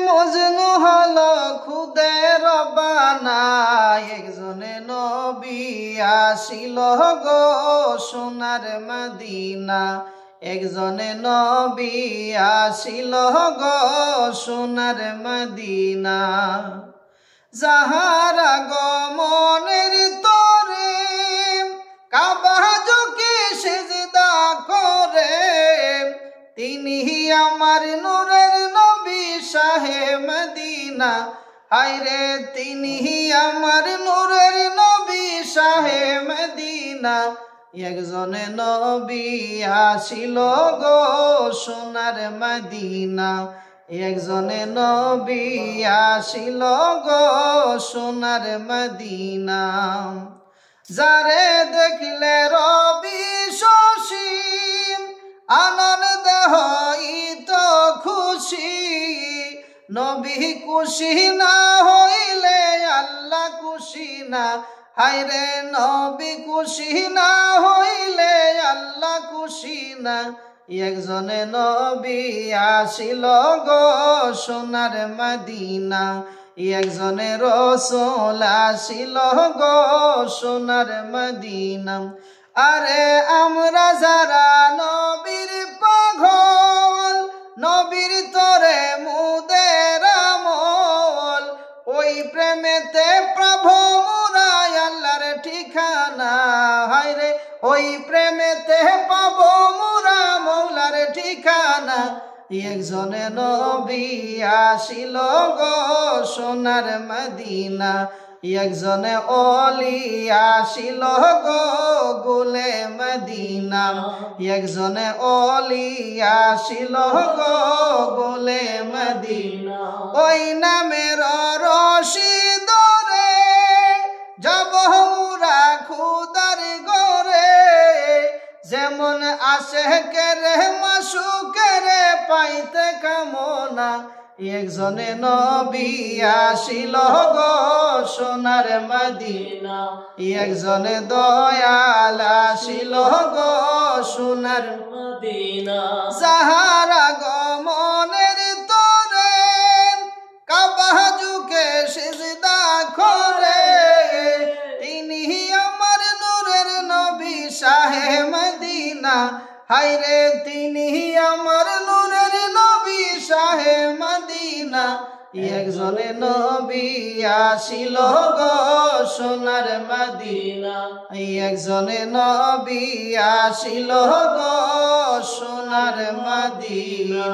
মজনু হলো খুদে রব্বানা একজনে নবী আসিল গো সোনার মদিনা একজনে নবী আসিল গো সোনার মদিনা যাহার আগমনের তরে কাবা ঝুঁকে সিজদা করে তিনি আমার নূরের নবী শাহে মদিনা হায়রে তিনি আমার নূরের নবী শাহে মদিনা একজনে নবী আসিল গো সোনার মদিনা একজনে নবী আসিল গো সোনার মদিনা যারে দেখলে রবি শশী আনন্দ হইত খুশি নবী খুশি না হইলে আল্লাহ খুশি না হায়রে নবী খুশি না হইলে আল্লাহ খুশি না একজনে নবী আসিল গো সোনার মদিনা একজনে রসূল আসিল গো সোনার মদিনা আরে আমরা যারা নবীর পাগল নবীর তরে মুদের আমল ওই প্রেমেতে প্রভু মুরাই আল্লাহর ঠিকানা হায়রে ওই প্রেমেতে পাবো মুরা মৌলার ঠিকানা একজনে নবী আসিল গো সোনার মদিনা একজনে অলি আসিল গো গুলে মদিনা একজনে অলি আসিল গো গুলে মদিনা ওই নামের রশি ধরে যাব মুরা খুদার গরে যেমন আশেকের মাসুকের পাইতে কামনা একজনে নবী আসিল গো সোনার মদিনা একজনে দয়াল আসিল গো সোনার মদিনা যাহার আগমনের তরে কাবা ঝুঁকে সিজদা করে তিনি আমার নূরের নবী শাহে মদিনা হায়রে তিনি আমার নূরের নবী শাহে মদিনা একজনে নবী আসিল গো সোনার মদিনা একজনে নবী আসিল গো সোনার মদিনা।